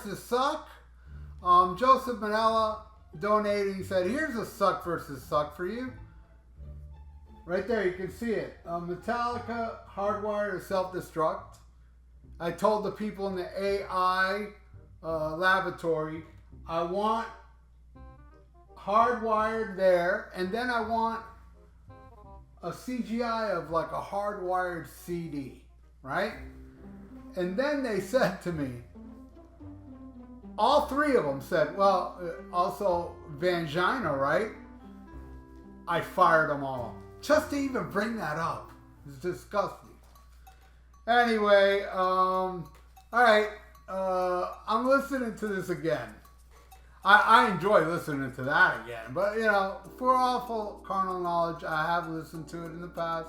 versus suck. Joseph Manella donating said, here's a suck versus suck for you. Right there, you can see it. Metallica, Hardwired, or Self-Destruct. I told the people in the AI laboratory, I want Hardwired there, and then I want a CGI of like a Hardwired CD, right? And then they said to me, all three of them said, well, also Vangina, right? I fired them all. Just to even bring that up is disgusting. Anyway, all right, I'm listening to this again. I enjoy listening to that again, but you know, for awful carnal knowledge, I have listened to it in the past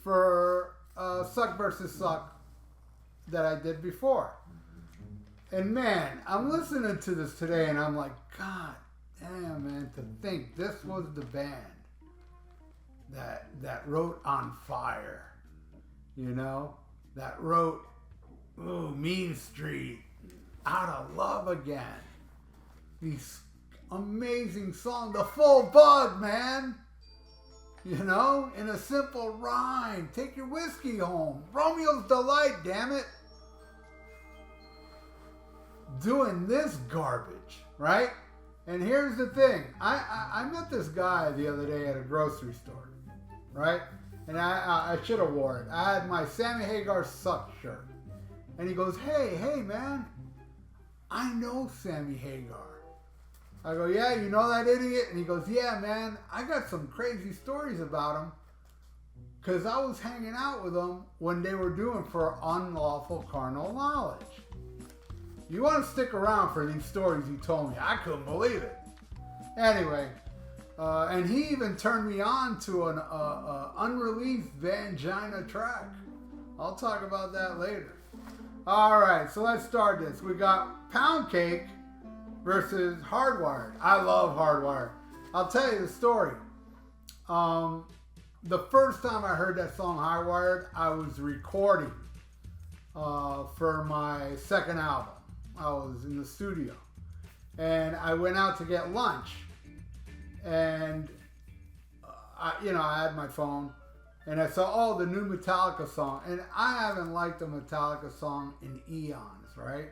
for Suck versus Suck that I did before. And man, I'm listening to this today and I'm like, God damn, man, to think this was the band that wrote On Fire, you know, that wrote Mean Street, Out of Love Again. These amazing songs, the full bug, man. You know, in a simple rhyme. Take your whiskey home. Romeo's Delight, damn it. Doing this garbage, right? And here's the thing. I met this guy the other day at a grocery store, right? And I should have wore it. I had my Sammy Hagar Suck shirt. And he goes, hey, man, I know Sammy Hagar. I go, yeah, you know that idiot? And he goes, yeah, man, I got some crazy stories about him because I was hanging out with them when they were doing for Unlawful Carnal Knowledge. You want to stick around for these stories he told me. I couldn't believe it. Anyway, and he even turned me on to an unreleased Vangina track. I'll talk about that later. All right, so let's start this. We got Poundcake versus Hardwired. I love Hardwired. I'll tell you the story. The first time I heard that song Hardwired, I was recording for my second album. I was in the studio and I went out to get lunch and I had my phone and I saw, the new Metallica song, and I haven't liked a Metallica song in eons, right?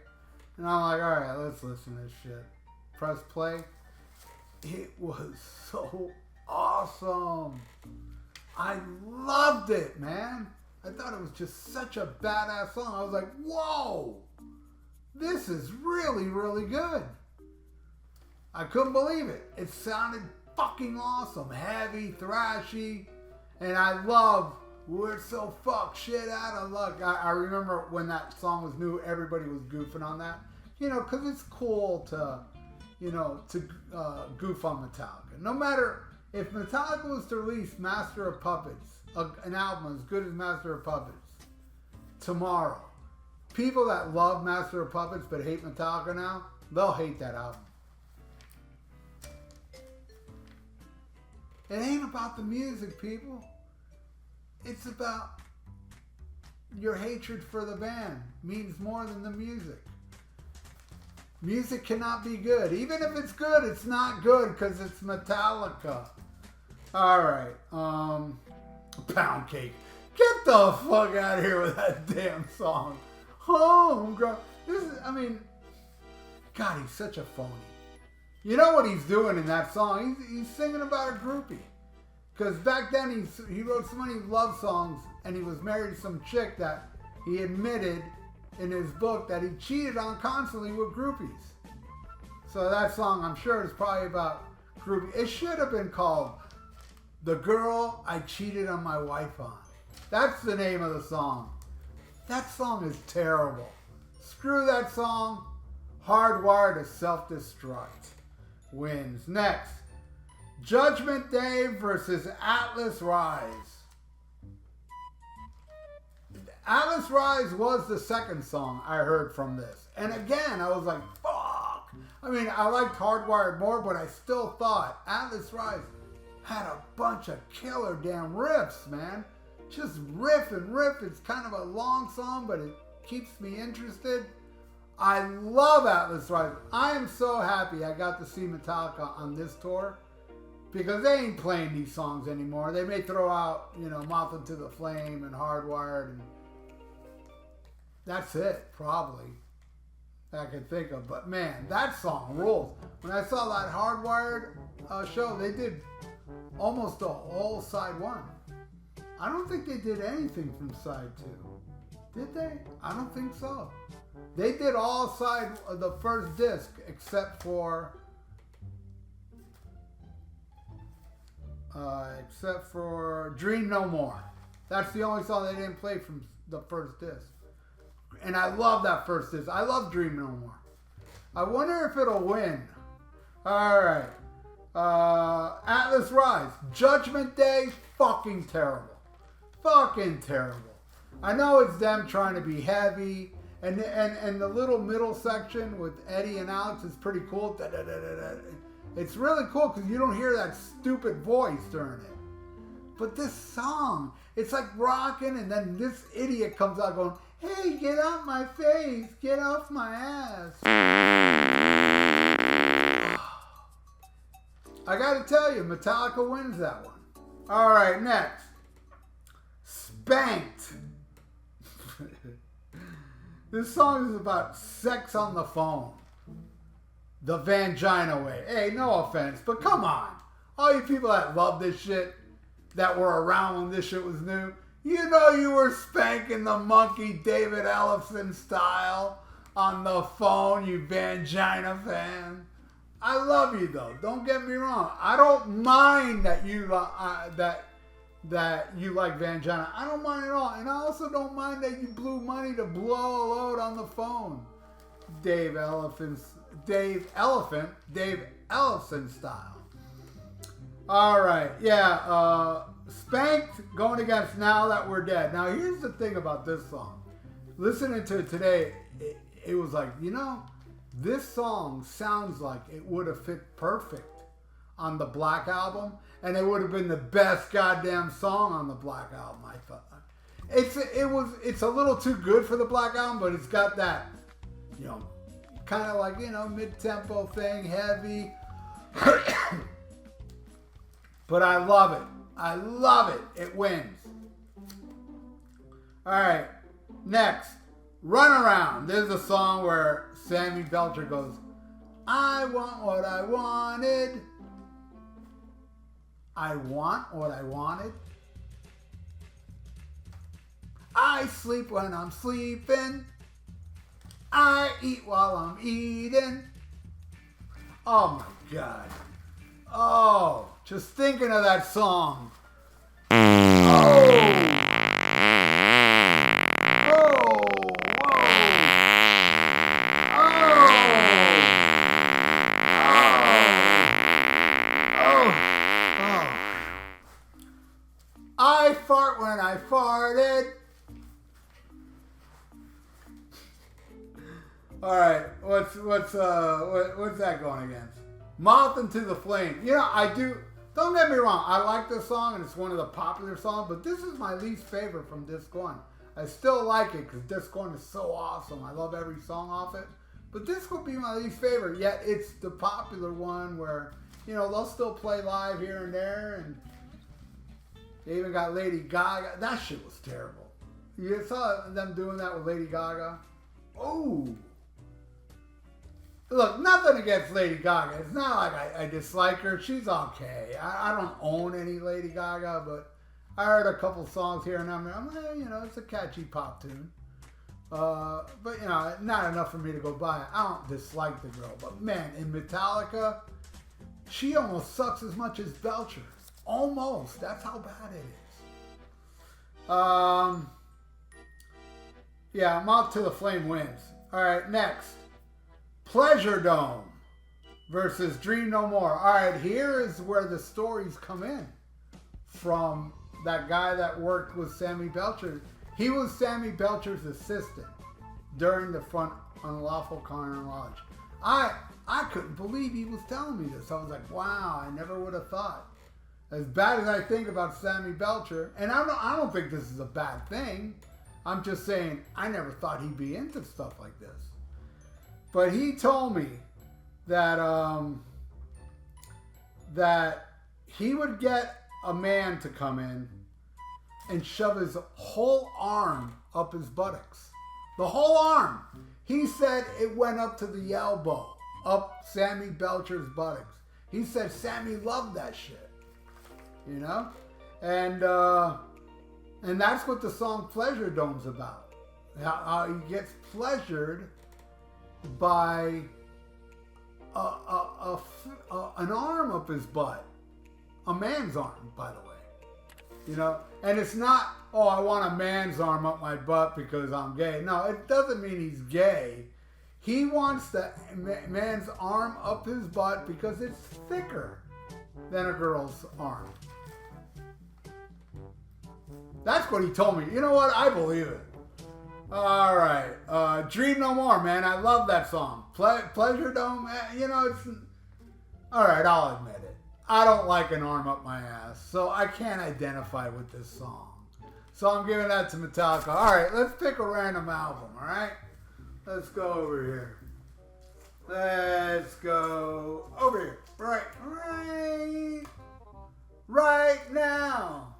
And I'm like, all right, let's listen to this shit. Press play. It was so awesome. I loved it, man. I thought it was just such a badass song. I was like, whoa, this is really, really good. I couldn't believe it. It sounded fucking awesome. Heavy, thrashy. And I love We're So Fucked Shit Out of Luck. I remember when that song was new, everybody was goofing on that. You know, because it's cool to, goof on Metallica. No matter if Metallica was to release Master of Puppets, an album as good as Master of Puppets, tomorrow, people that love Master of Puppets but hate Metallica now, they'll hate that album. It ain't about the music, people. It's about your hatred for the band. Means more than the music. Music cannot be good. Even if it's good, it's not good because it's Metallica. Alright. Poundcake. Get the fuck out of here with that damn song. Homegrown. God, he's such a phony. You know what he's doing in that song? He's singing about a groupie. Because back then he wrote so many love songs and he was married to some chick that he admitted in his book that he cheated on constantly with groupies. So that song, I'm sure, is probably about groupie. It should have been called The Girl I Cheated on My Wife On. That's the name of the song. That song is terrible. Screw that song. Hardwired to Self-Destruct wins. Next, Judgment Day versus Atlas Rise. Atlas Rise was the second song I heard from this. And again, I was like, fuck. I liked Hardwired more, but I still thought Atlas Rise had a bunch of killer damn riffs, man. Just riff and riff. It's kind of a long song, but it keeps me interested. I love Atlas Rise. I am so happy I got to see Metallica on this tour because they ain't playing these songs anymore. They may throw out, you know, Moth Into the Flame and Hardwired, and that's it, probably, that I can think of. But man, that song rules. When I saw that Hardwired show, they did almost the whole side one. I don't think they did anything from side two. Did they? I don't think so. They did all side of the first disc except for Dream No More. That's the only song they didn't play from the first disc. And I love that first disc. I love Dream No More. I wonder if it'll win. All right. Atlas Rise. Judgment Day. Fucking terrible. Fucking terrible. I know it's them trying to be heavy. And the little middle section with Eddie and Alex is pretty cool. It's really cool because you don't hear that stupid voice during it. But this song, it's like rocking, and then this idiot comes out going, "Hey, get out my face, get off my ass." I gotta tell you, Metallica wins that one. All right, next. Spanked. This song is about sex on the phone. The Vangina way. Hey, no offense, but come on. All you people that love this shit, that were around when this shit was new, you know you were spanking the monkey David Ellefson style on the phone, you Vangina fan. I love you though. Don't get me wrong. I don't mind that you that you like Vangina. I don't mind at all. And I also don't mind that you blew money to blow a load on the phone. Dave Ellefson style. All right. Yeah. Spanked going against Now That We're Dead. Now, here's the thing about this song. Listening to it today, it was like, you know, this song sounds like it would have fit perfect on the Black Album, and it would have been the best goddamn song on the Black Album, I thought. It's a little too good for the Black Album, but it's got that, you know, kind of like, you know, mid-tempo thing, heavy. But I love it. I love it. It wins. All right. Next. Runaround. There's a song where Sammy Belcher goes, "I want what I wanted. I want what I wanted. I sleep when I'm sleeping. I eat while I'm eating." Oh my God. Oh, just thinking of that song. Oh. I fart when I farted. All right, what's that going against? Moth Into the Flame. You know, don't get me wrong, I like this song and it's one of the popular songs, but this is my least favorite from Disc 1. I still like it because Disc 1 is so awesome. I love every song off it. But this would be my least favorite, yet it's the popular one where, you know, they'll still play live here and there, and they even got Lady Gaga. That shit was terrible. You saw them doing that with Lady Gaga? Oh. Look, nothing against Lady Gaga. It's not like I dislike her. She's okay. I don't own any Lady Gaga, but I heard a couple songs here and there. I'm like, you know, it's a catchy pop tune. But, you know, not enough for me to go buy it. I don't dislike the girl. But, man, in Metallica, she almost sucks as much as Belcher. Almost. That's how bad it is. Yeah, Moth to the Flame wins. All right, next. Pleasure Dome versus Dream No More. All right, here is where the stories come in from that guy that worked with Sammy Belcher. He was Sammy Belcher's assistant during the front Unlawful Carnal Lodge. I couldn't believe he was telling me this. I was like, wow, I never would have thought. As bad as I think about Sammy Belcher, and I don't think this is a bad thing. I'm just saying I never thought he'd be into stuff like this. But he told me that that he would get a man to come in and shove his whole arm up his buttocks. The whole arm. He said it went up to the elbow, up Sammy Belcher's buttocks. He said Sammy loved that shit. You know? And that's what the song Pleasure Dome's about. How he gets pleasured by an arm up his butt. A man's arm, by the way. You know? And it's not, oh, I want a man's arm up my butt because I'm gay. No, it doesn't mean he's gay. He wants the man's arm up his butt because it's thicker than a girl's arm. That's what he told me. You know what? I believe it. All right. Dream No More, man. I love that song. Pleasure Dome, you know, it's... All right, I'll admit it. I don't like an arm up my ass, so I can't identify with this song. So I'm giving that to Metallica. All right, let's pick a random album, all right? Let's go over here. Let's go over here. Right now.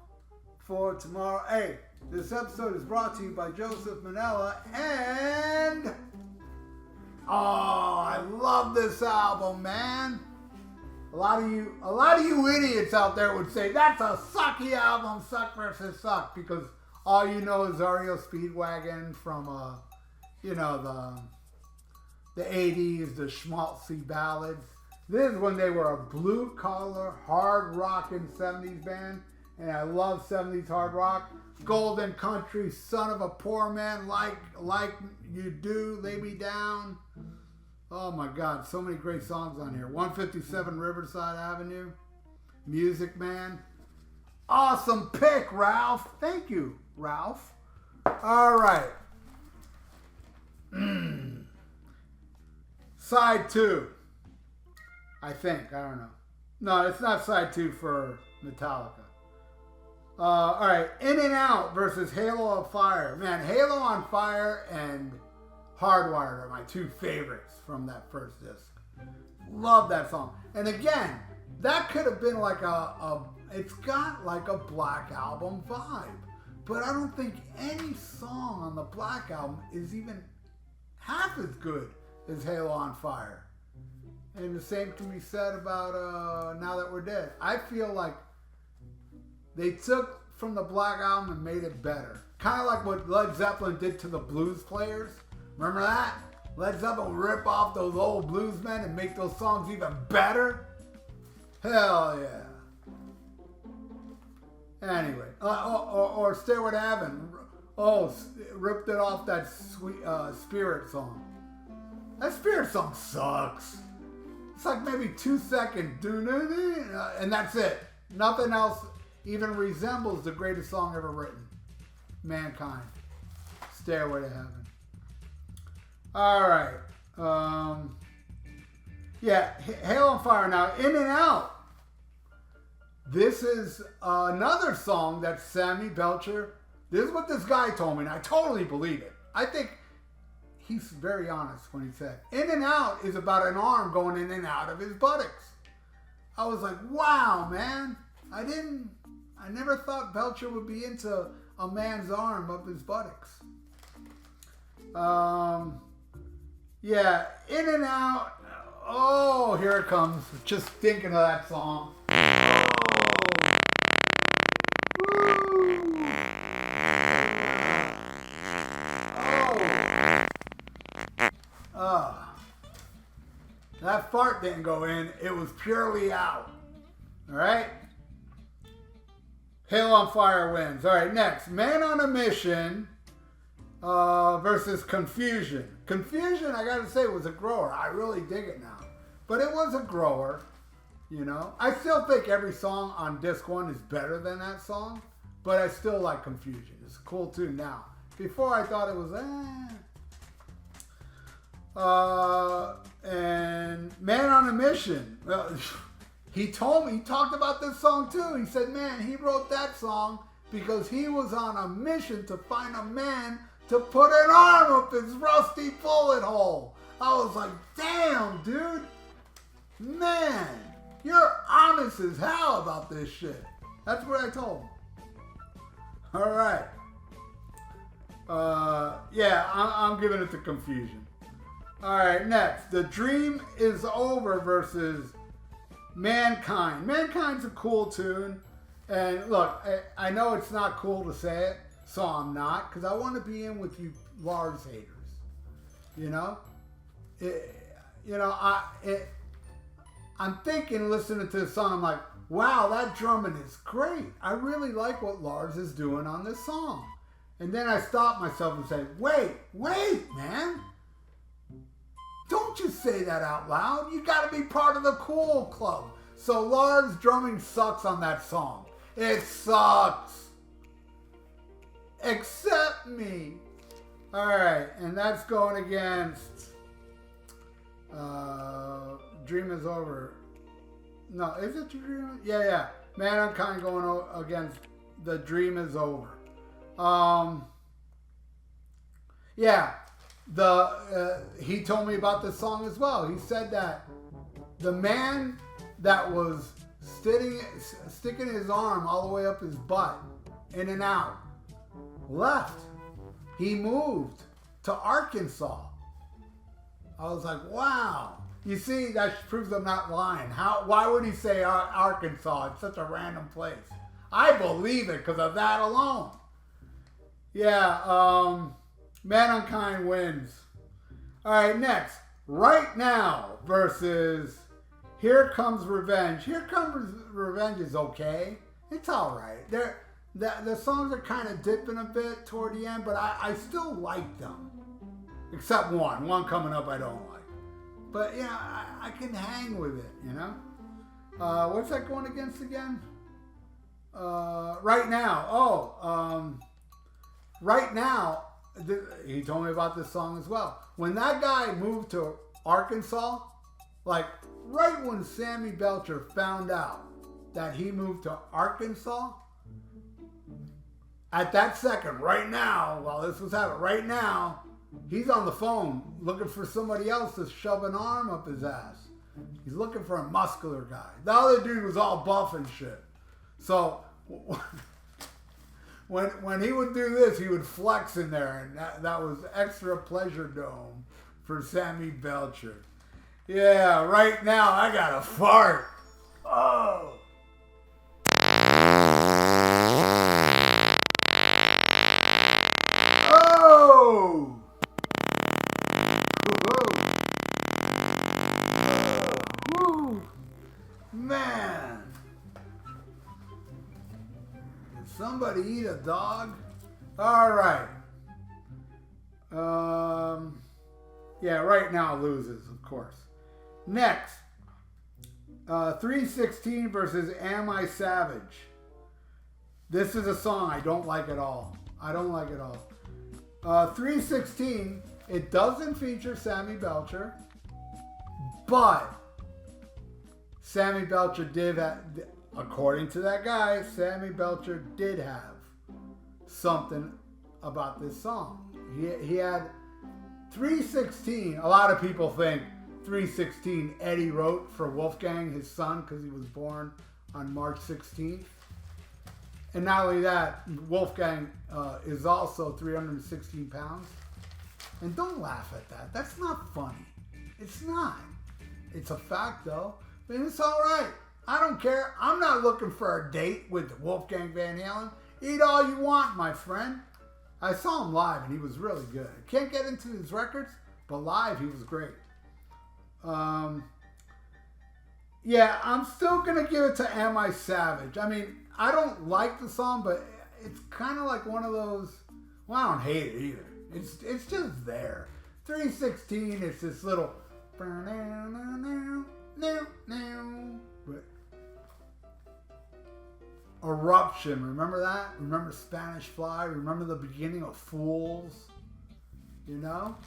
For tomorrow. Hey, this episode is brought to you by Joseph Manella and... Oh, I love this album, man. A lot of you idiots out there would say that's a sucky album, suck versus suck, because all you know is REO Speedwagon from you know, the 80s, the schmaltzy ballads. This is when they were a blue collar, hard rockin' 70s band, and I love 70s hard rock. Golden Country, Son of a Poor Man, like you do, Lay Me Down. Oh my God, so many great songs on here. 157 Riverside Avenue, Music Man. Awesome pick, Ralph. Thank you, Ralph. All right. Side 2. I think. I don't know. No, it's not side 2 for Metallica. All right. In and Out versus Halo on Fire. Man, Halo on Fire and Hardwired are my two favorites from that first disc. Love that song. And again, that could have been like it's got like a Black Album vibe. But I don't think any song on the Black Album is even half as good as Halo on Fire. And the same can be said about Now That We're Dead. I feel like they took from the Black Album and made it better. Kind of like what Led Zeppelin did to the blues players. Remember that? Led Zeppelin rip off those old bluesmen and make those songs even better? Hell yeah. Anyway, or Stairway to Heaven. Oh, ripped it off that sweet Spirit song. That Spirit song sucks. It's like maybe 2 seconds, and that's it. Nothing else even resembles the greatest song ever written. Mankind. Stairway to Heaven. All right. Yeah, Halo on Fire now. In and Out. This is another song that Sammy Belcher, this is what this guy told me, and I totally believe it. I think he's very honest when he said, In and Out is about an arm going in and out of his buttocks. I was like, wow, man. I never thought Belcher would be into a man's arm up his buttocks. Yeah, In and Out. Oh, here it comes. Just thinking of that song. That fart didn't go in. It was purely out. All right? Halo on Fire wins. All right, next. Man on a Mission versus Confusion. Confusion, I got to say, was a grower. I really dig it now. But it was a grower, you know. I still think every song on disc 1 is better than that song. But I still like Confusion. It's a cool tune now. Before I thought it was, and Man on a Mission. He talked about this song too. He said, man, he wrote that song because he was on a mission to find a man to put an arm up his rusty bullet hole. I was like, damn, dude. Man, you're honest as hell about this shit. That's what I told him. All right. Yeah, I'm giving it to Confusion. All right, next. The Dream Is Over versus Mankind. Mankind's a cool tune. And look, I know it's not cool to say it, so I'm not, because I want to be in with you Lars haters. You know? I'm thinking, listening to the song, I'm like, wow, that drumming is great. I really like what Lars is doing on this song. And then I stop myself and say, wait, man. Don't you say that out loud. You got to be part of the cool club. So Lars' drumming sucks on that song. It sucks. Accept me. All right, and that's going against Dream Is Over. No, is it Dream? Yeah. Mankind going against The Dream Is Over. Yeah, he told me about this song as well. He said that the man that was sticking his arm all the way up his butt, in and out, left. He moved to Arkansas. I was like, wow. You see, that proves I'm not lying. Why would he say Arkansas? It's such a random place. I believe it because of that alone. Yeah, Mankind wins. All right, next. Right Now versus Here Comes Revenge. Here Comes Revenge is okay. It's all right. The songs are kind of dipping a bit toward the end, but I still like them. Except one. One coming up I don't like. But, yeah, I can hang with it, you know? What's that going against again? Right Now. Right Now, he told me about this song as well. When that guy moved to Arkansas, like right when Sammy Belcher found out that he moved to Arkansas, at that second, right now, while this was happening, right now, he's on the phone looking for somebody else to shove an arm up his ass. He's looking for a muscular guy. The other dude was all buff and shit. So when he would do this, he would flex in there, and that was extra pleasure dome for Sammy Belcher. Yeah, right now I got a fart. Oh. Oh. Woo. Man. Did somebody eat a dog? All right. Yeah, Right Now loses, of course. Next, 316 versus Am I Savage? This is a song I don't like at all. 316, it doesn't feature Sammy Belcher, but Sammy Belcher did have, according to that guy, Sammy Belcher did have something about this song. He had 316. A lot of people think 316 Eddie wrote for Wolfgang, his son, because he was born on March 16th. And not only that, Wolfgang is also 316 pounds. And don't laugh at that. That's not funny. It's not. It's a fact, though. And it's all right. I don't care. I'm not looking for a date with Wolfgang Van Halen. Eat all you want, my friend. I saw him live, and he was really good. I can't get into his records, but live, he was great. Yeah, I'm still going to give it to Am I Savage. I mean, I don't like the song, but it's kind of like one of those, well, I don't hate it either. It's just there. 316, it's this little, Eruption, remember that? Remember Spanish Fly? Remember the beginning of Fools? You know?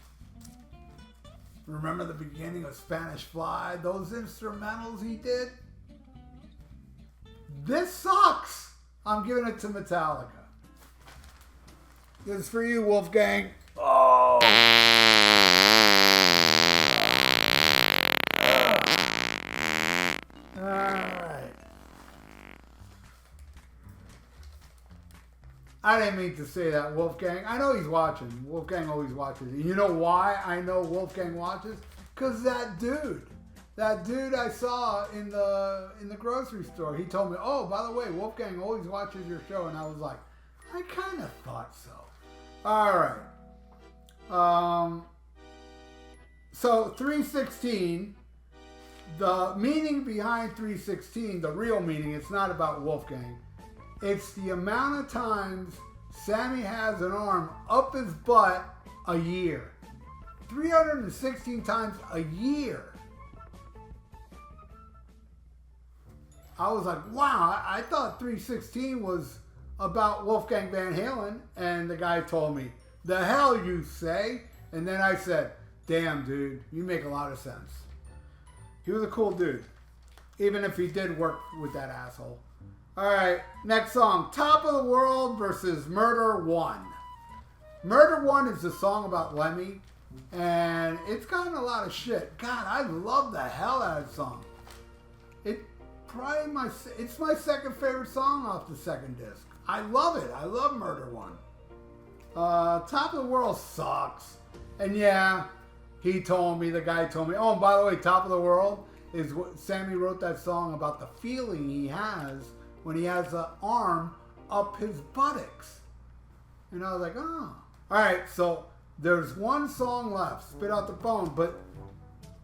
Remember the beginning of Spanish Fly? Those instrumentals he did? This sucks! I'm giving it to Metallica. This is for you, Wolfgang. Oh! I didn't mean to say that, Wolfgang. I know he's watching. Wolfgang always watches. You know why I know Wolfgang watches? Because that dude I saw in the grocery store, he told me, oh, by the way, Wolfgang always watches your show. And I was like, I kind of thought so. All right. So 316, the meaning behind 316, the real meaning, it's not about Wolfgang. It's the amount of times Sammy has an arm up his butt a year. 316 times a year. I was like, wow, I thought 316 was about Wolfgang Van Halen. And the guy told me, the hell you say? And then I said, damn, dude, you make a lot of sense. He was a cool dude, even if he did work with that asshole. All right, next song, Top of the World versus Murder One. Murder One is a song about Lemmy, and it's gotten a lot of shit. God, I love the hell out of that song. It's my second favorite song off the second disc. I love it. I love Murder One. Top of the World sucks. And yeah, the guy told me, oh, and by the way, Top of the World is what Sammy wrote that song about the feeling he has when he has an arm up his buttocks. And I was like, oh. All right, so there's one song left, Spit Out the Bone, but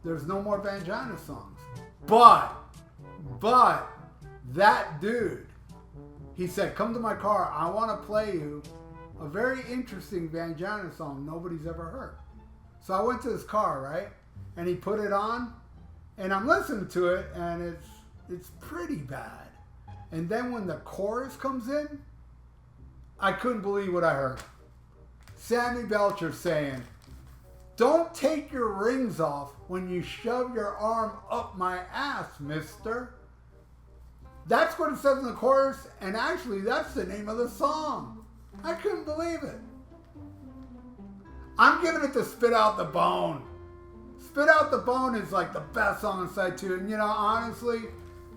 there's no more Vangina songs. But that dude, he said, come to my car. I want to play you a very interesting Vangina song nobody's ever heard. So I went to his car, right? And he put it on, and I'm listening to it, and it's pretty bad. And then when the chorus comes in, I couldn't believe what I heard. Sammy Belcher saying, don't take your rings off when you shove your arm up my ass, mister. That's what it says in the chorus, and actually that's the name of the song. I couldn't believe it. I'm giving it to Spit Out the Bone. Spit Out the Bone is like the best song on side 2. And you know, honestly,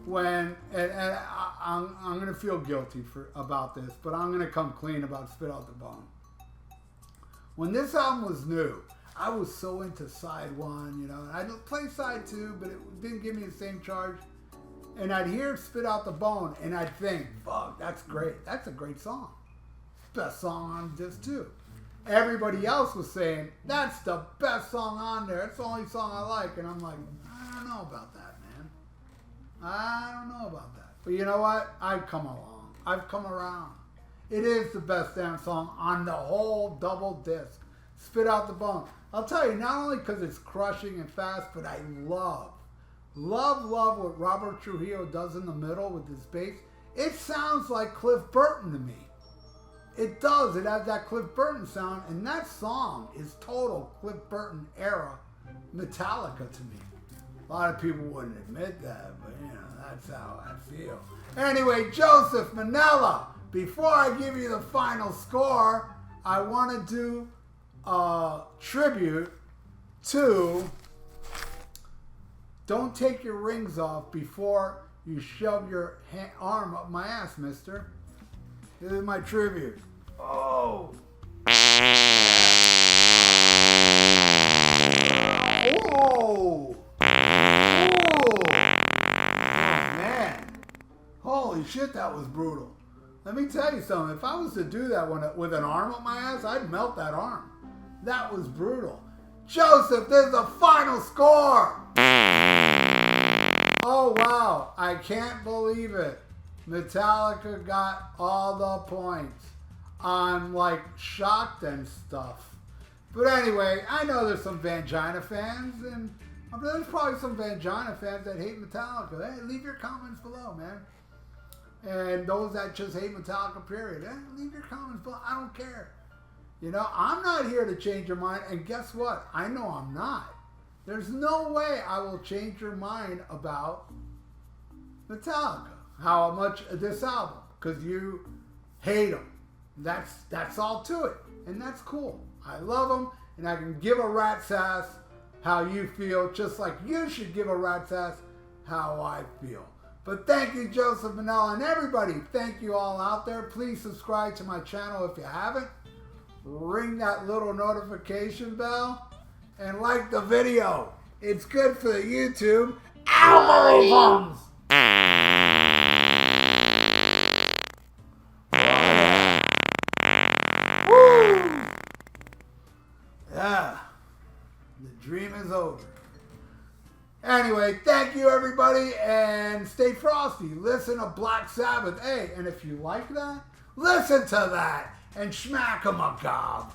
when I'm gonna feel guilty about this, but I'm gonna come clean about Spit Out the Bone. When this album was new, I was so into side 1, you know, and I'd play side 2, but it didn't give me the same charge. And I'd hear Spit Out the Bone, and I'd think, fuck, that's great. That's a great song. Best song on disc 2. Everybody else was saying, that's the best song on there. It's the only song I like. And I'm like, I don't know about that, man. I don't know about that. But you know what? I've come along. I've come around. It is the best damn song on the whole double disc. Spit Out the Bone. I'll tell you, not only because it's crushing and fast, but I love what Robert Trujillo does in the middle with his bass. It sounds like Cliff Burton to me. It does. It has that Cliff Burton sound, and that song is total Cliff Burton era Metallica to me. A lot of people wouldn't admit that, but you know, that's how I feel. Anyway, Joseph Manella, before I give you the final score, I want to do a tribute to Don't Take Your Rings Off Before You Shove Your Arm Up My Ass, mister. This is my tribute. Oh. Oh. Oh. Man. Holy shit, that was brutal. Let me tell you something. If I was to do that with an arm up my ass, I'd melt that arm. That was brutal. Joseph, there's the final score. Oh, wow. I can't believe it. Metallica got all the points. I'm like shocked and stuff. But anyway, I know there's some Vangina fans, and there's probably some Vangina fans that hate Metallica. Hey, leave your comments below, man. And those that just hate Metallica, period. Hey, leave your comments below. I don't care. You know, I'm not here to change your mind. And guess what? I know I'm not. There's no way I will change your mind about Metallica. How much this album, because you hate them. That's all to it, and that's cool. I love them, and I can give a rat's ass how you feel, just like you should give a rat's ass how I feel. But thank you, Joseph, Manella, and everybody. Thank you all out there. Please subscribe to my channel if you haven't. Ring that little notification bell. And like the video. It's good for the YouTube algorithms. Woo! Yeah. The dream is over. Anyway, thank you everybody, and stay frosty. Listen to Black Sabbath. Hey, and if you like that, listen to that and smack 'em a gob.